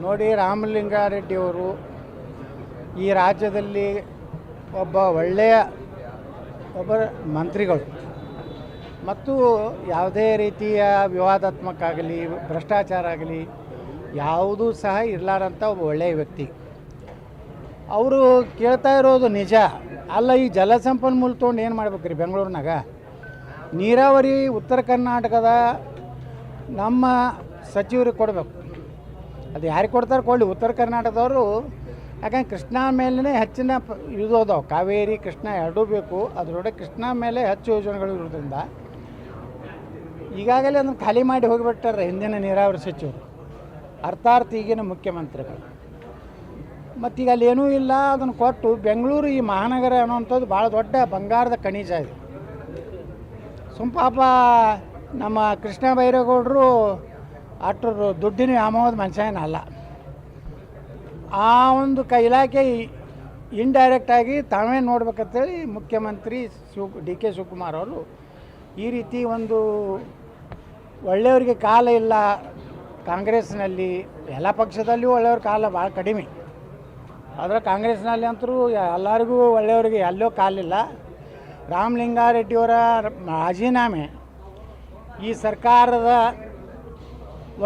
ನೋಡಿ, ರಾಮಲಿಂಗಾರೆಡ್ಡಿಯವರು ಈ ರಾಜ್ಯದಲ್ಲಿ ಒಳ್ಳೆಯ ಮಂತ್ರಿಗಳು ಮತ್ತು ಯಾವುದೇ ರೀತಿಯ ವಿವಾದಾತ್ಮಕ ಆಗಲಿ ಭ್ರಷ್ಟಾಚಾರ ಆಗಲಿ ಯಾವುದೂ ಸಹ ಇರಲಾರಂಥ ಒಬ್ಬ ಒಳ್ಳೆಯ ವ್ಯಕ್ತಿ. ಅವರು ಕೇಳ್ತಾ ಇರೋದು ನಿಜ ಅಲ್ಲ. ಈ ಜಲಸಂಪನ್ಮೂಲ ತೊಗೊಂಡು ಏನು ಮಾಡ್ಬೇಕ್ರಿ? ಬೆಂಗಳೂರಿನಾಗ ನೀರಾವರಿ ಉತ್ತರ ಕರ್ನಾಟಕದ ನಮ್ಮ ಸಚಿವರಿಗೆ ಕೊಡಬೇಕು. ಅದು ಯಾರಿಗೆ ಕೊಡ್ತಾರೆ ಕೊಡಲಿ, ಉತ್ತರ ಕರ್ನಾಟಕದವರು. ಯಾಕಂದ್ರೆ ಕೃಷ್ಣಾ ಮೇಲೇ ಹೆಚ್ಚಿನ ಇದು ಅದಾವೆ. ಕಾವೇರಿ ಕೃಷ್ಣ ಎರಡೂ ಬೇಕು. ಅದರೊಳಗೆ ಕೃಷ್ಣ ಮೇಲೆ ಹೆಚ್ಚು ಯೋಜನೆಗಳು ಇರೋದ್ರಿಂದ ಈಗಾಗಲೇ ಅದನ್ನು ಖಾಲಿ ಮಾಡಿ ಹೋಗಿಬಿಟ್ಟಾರೆ ಹಿಂದಿನ ನೀರಾವರಿ ಸಚಿವರು, ಅರ್ಥಾತ್ ಈಗಿನ ಮುಖ್ಯಮಂತ್ರಿಗಳು. ಮತ್ತೀಗ ಅಲ್ಲಿ ಏನೂ ಇಲ್ಲ, ಅದನ್ನು ಕೊಟ್ಟು ಬೆಂಗಳೂರು ಈ ಮಹಾನಗರ ಅನ್ನುವಂಥದ್ದು ಭಾಳ ದೊಡ್ಡ ಬಂಗಾರದ ಖನಿಜ ಇದೆ. ಪಾಪ ನಮ್ಮ ಕೃಷ್ಣ ಬೈರೇಗೌಡರು ಅಷ್ಟರು ದುಡ್ಡಿನ ವ್ಯಾಮೋಹದ ಮನುಷ್ಯನಲ್ಲ. ಆ ಒಂದು ಇಲಾಖೆ ಇಂಡೈರೆಕ್ಟಾಗಿ ತಾವೇ ನೋಡ್ಬೇಕಂತೇಳಿ ಮುಖ್ಯಮಂತ್ರಿ ಡಿ ಕೆ ಶಿವಕುಮಾರ್ ಅವರು ಈ ರೀತಿ ಒಂದು ಒಳ್ಳೆಯವರಿಗೆ ಕಾಲ ಇಲ್ಲ ಕಾಂಗ್ರೆಸ್ನಲ್ಲಿ. ಎಲ್ಲ ಪಕ್ಷದಲ್ಲಿಯೂ ಒಳ್ಳೆಯವ್ರ ಕಾಲ ಭಾಳ ಕಡಿಮೆ. ಆದರೆ ಕಾಂಗ್ರೆಸ್ನಲ್ಲಿ ಅಂತರೂ ಎಲ್ಲರಿಗೂ ಒಳ್ಳೆಯವರಿಗೆ ಎಲ್ಲೋ ಕಾಲಿಲ್ಲ. ರಾಮಲಿಂಗಾರೆಡ್ಡಿಯವರ ರಾಜೀನಾಮೆ ಈ ಸರ್ಕಾರದ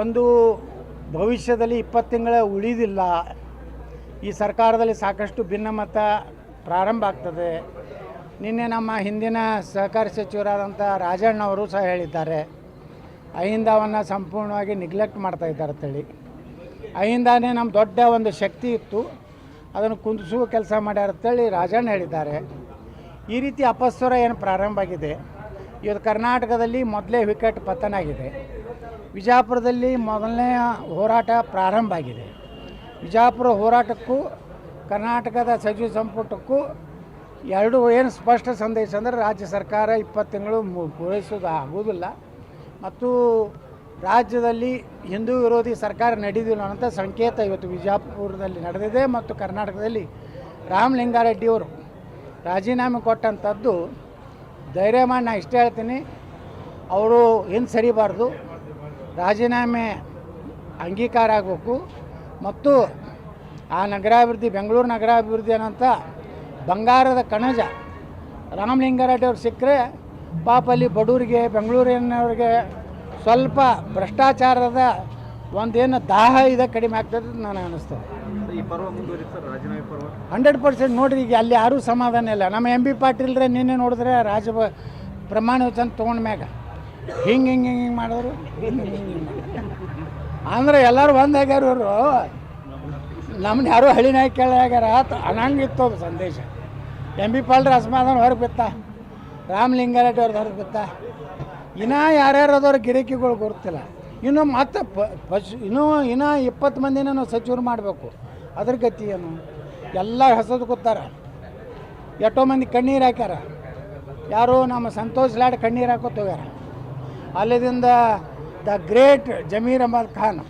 ಒಂದು ಭವಿಷ್ಯದಲ್ಲಿ 20 ತಿಂಗಳ ಉಳಿದಿಲ್ಲ. ಈ ಸರ್ಕಾರದಲ್ಲಿ ಸಾಕಷ್ಟು ಭಿನ್ನಮತ ಪ್ರಾರಂಭ ಆಗ್ತದೆ. ನಿನ್ನೆ ನಮ್ಮ ಹಿಂದಿನ ಸಹಕಾರ ಸಚಿವರಾದಂಥ ರಾಜಣ್ಣವರು ಸಹ ಹೇಳಿದ್ದಾರೆ, ಅಹಿಂದವನ್ನು ಸಂಪೂರ್ಣವಾಗಿ ನೆಗ್ಲೆಕ್ಟ್ ಮಾಡ್ತಾಯಿದ್ದಾರೆ ಅಂತೇಳಿ. ಅಹಿಂದಾನೇ ನಮ್ಮ ದೊಡ್ಡ ಒಂದು ಶಕ್ತಿ ಇತ್ತು, ಅದನ್ನು ಕುಂದಿಸುವ ಕೆಲಸ ಮಾಡ್ಯಾರ ಅಂತೇಳಿ ರಾಜಣ್ಣ ಹೇಳಿದ್ದಾರೆ. ಈ ರೀತಿ ಅಪಸ್ವರ ಏನು ಪ್ರಾರಂಭ ಆಗಿದೆ. ಇವತ್ತು ಕರ್ನಾಟಕದಲ್ಲಿ ಮೊದಲೇ ವಿಕೆಟ್ ಪತನ ಆಗಿದೆ. ವಿಜಯಪುರದಲ್ಲಿ ಮೊದಲನೇ ಹೋರಾಟ ಪ್ರಾರಂಭ ಆಗಿದೆ. ವಿಜಯಪುರ ಹೋರಾಟಕ್ಕೂ ಕರ್ನಾಟಕದ ಸಚಿವ ಸಂಪುಟಕ್ಕೂ ಎರಡು ಏನು ಸ್ಪಷ್ಟ ಸಂದೇಶ ಅಂದರೆ ರಾಜ್ಯ ಸರ್ಕಾರ 20 ತಿಂಗಳು ಪೂರೈಸೋದು ಆಗುವುದಿಲ್ಲ ಮತ್ತು ರಾಜ್ಯದಲ್ಲಿ ಹಿಂದೂ ವಿರೋಧಿ ಸರ್ಕಾರ ನಡೆದಿಲ್ಲ ಅನ್ನೋಂಥ ಸಂಕೇತ ಇವತ್ತು ವಿಜಯಪುರದಲ್ಲಿ ನಡೆದಿದೆ. ಮತ್ತು ಕರ್ನಾಟಕದಲ್ಲಿ ರಾಮಲಿಂಗಾರೆಡ್ಡಿಯವರು ರಾಜೀನಾಮೆ ಕೊಟ್ಟಂಥದ್ದು ಧೈರ್ಯ ಮಾಡಿ ನಾನು ಇಷ್ಟೇ ಹೇಳ್ತೀನಿ, ಅವರು ಏನು ಸರಿಬಾರ್ದು, ರಾಜೀನಾಮೆ ಅಂಗೀಕಾರ ಆಗಬೇಕು. ಮತ್ತು ಆ ನಗರಾಭಿವೃದ್ಧಿ ಬೆಂಗಳೂರು ನಗರಾಭಿವೃದ್ಧಿ ಅನ್ನೋಂಥ ಬಂಗಾರದ ಕಣಜ ರಾಮಲಿಂಗಾರೆಡ್ಡಿ ಅವ್ರು ಸಿಕ್ಕರೆ ಪಾಪ ಅಲ್ಲಿ ಬಡವರಿಗೆ ಬೆಂಗಳೂರಿನವ್ರಿಗೆ ಸ್ವಲ್ಪ ಭ್ರಷ್ಟಾಚಾರದ ಒಂದೇನು ದಾಹ ಇದೆ ಕಡಿಮೆ ಆಗ್ತದೆ ನನಗೆ ಅನ್ನಿಸ್ತದೆ. ಈ ಪರ್ವ ಮುಂದುವರಿತಾರೆ ರಾಜೀನಾಮೆ ಪರ್ವ 100% ನೋಡಿರಿ. ಈಗ ಅಲ್ಲಿ ಯಾರೂ ಸಮಾಧಾನ ಇಲ್ಲ. ನಮ್ಮ ಎಂ ಬಿ ಪಾಟೀಲ್ರೆ ನಿನ್ನೆ ನೋಡಿದ್ರೆ ಪ್ರಮಾಣ ವಚನ ತೊಗೊಂಡ ಮ್ಯಾಗ ಹಿಂಗೆ ಮಾಡಿದ್ರು. ಅಂದ್ರೆ ಎಲ್ಲರೂ ಒಂದಾಗ್ಯಾರ. ಇವರು ನಮ್ಮನ್ನ ಯಾರೂ ಹಳಿನಾಗಿ ಕೇಳಾಗ್ಯಾರ ಅನ್ನಂಗಿತ್ತು ಅದು ಸಂದೇಶ. ಎಂ ಬಿ ಪಾಟೀಲ್ರ ಅಸಮಾಧಾನ ಹೊರಗೆ ಬಿತ್ತ, ರಾಮಲಿಂಗಾರೆಡ್ಡಿ ಅವ್ರದ್ದು ಹೊರಗೆ ಬಿತ್ತ. ಇನ್ನೂ ಯಾರ್ಯಾರು ಅದವ್ರ ಗಿರಾಕಿಗಳು ಗೊತ್ತಿಲ್ಲ. ಇನ್ನು ಮತ್ತೆ ಇನ್ನೂ 20 ಮಂದಿನ ನಾವು ಸಚಿವರು ಮಾಡಬೇಕು. ಅದ್ರ ಗತಿ ಏನು? ಎಲ್ಲ ಹಸದು ಕೂತಾರ. ಎಷ್ಟೋ ಮಂದಿ ಕಣ್ಣೀರು ಹಾಕ್ಯಾರ. ಯಾರು ನಮ್ಮ ಸಂತೋಷ್ ಲಾಡ್ ಕಣ್ಣೀರು ಹಾಕೋತ ಹೋಗ್ಯಾರ. ಅಲ್ಲಿಂದ ದ ಗ್ರೇಟ್ ಜಮೀರ್ ಅಹಮದ್ ಖಾನ್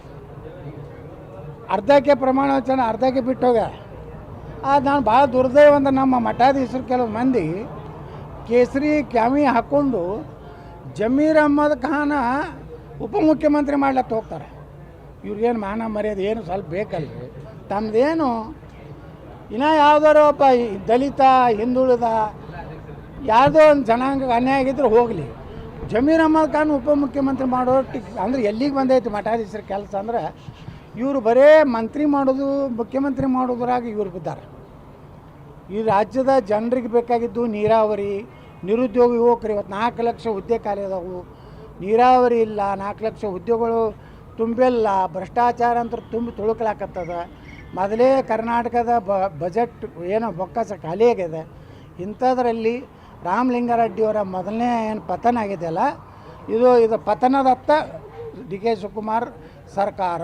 ಅರ್ಧಕ್ಕೆ ಪ್ರಮಾಣ ವಚನ ಅರ್ಧಕ್ಕೆ ಬಿಟ್ಟು ಹೋಗ್ಯಾರ. ಅದು ನಾನು ಭಾಳ ದುರ್ದೈವ ಅಂದ್ರೆ ನಮ್ಮ ಮಠಾಧೀಶರು ಕೆಲವು ಮಂದಿ ಕೇಸರಿ ಕ್ಯಾಮಿ ಹಾಕ್ಕೊಂಡು ಜಮೀರ್ ಅಹಮದ್ ಖಾನ ಉಪಮುಖ್ಯಮಂತ್ರಿ ಮಾಡ್ಲತ್ತ ಹೋಗ್ತಾರೆ. ಇವ್ರಿಗೇನು ಮಾನ ಮರ್ಯಾದೆ ಏನು ಸ್ವಲ್ಪ ಬೇಕಲ್ರಿ? ತಮ್ಮದೇನು ಇನ್ನೂ ಯಾವುದಾರು ಒಬ್ಬ ದಲಿತ ಹಿಂದುಳಿದ ಯಾವುದೋ ಒಂದು ಜನಾಂಗಕ್ಕೆ ಅನ್ಯಾಯ ಆಗಿದ್ರೆ ಹೋಗಲಿ. ಜಮೀರ್ ಅಹಮದ್ ಖಾನ್ ಉಪಮುಖ್ಯಮಂತ್ರಿ ಮಾಡೋ ಅಂದ್ರೆ ಎಲ್ಲಿಗೆ ಬಂದೈತಿ ಮಠಾಧೀಶರ ಕೆಲಸ ಅಂದ್ರೆ ಇವರು ಬರೇ ಮಂತ್ರಿ ಮಾಡೋದು ಮುಖ್ಯಮಂತ್ರಿ ಮಾಡೋದ್ರಾಗ ಇವ್ರು ಬಿದ್ದಾರೆ. ಈ ರಾಜ್ಯದ ಜನರಿಗೆ ಬೇಕಾಗಿದ್ದು ನೀರಾವರಿ, ನಿರುದ್ಯೋಗ ಯುವಕರು. ಇವತ್ತು 4 ಲಕ್ಷ ಹುದ್ದೆ ಖಾಲಿ ಅದಾವು. ನೀರಾವರಿ ಇಲ್ಲ, 4 ಲಕ್ಷ ಹುದ್ದೆಗಳು ತುಂಬಿಲ್ಲ. ಭ್ರಷ್ಟಾಚಾರ ಅಂತ ತುಳುಕಲಾಕತ್ತದ. ಮೊದಲೇ ಕರ್ನಾಟಕದ ಬಜೆಟ್ ಏನೋ ಬೊಕ್ಕಸ ಖಾಲಿ ಆಗಿದೆ. ಇಂಥದ್ರಲ್ಲಿ ರಾಮಲಿಂಗಾರೆಡ್ಡಿಯವರ ಮೊದಲನೇ ಏನು ಪತನ ಆಗಿದೆಯಲ್ಲ, ಇದು ಪತನದತ್ತ ಡಿ ಕೆ ಶಿವಕುಮಾರ್ ಸರ್ಕಾರ.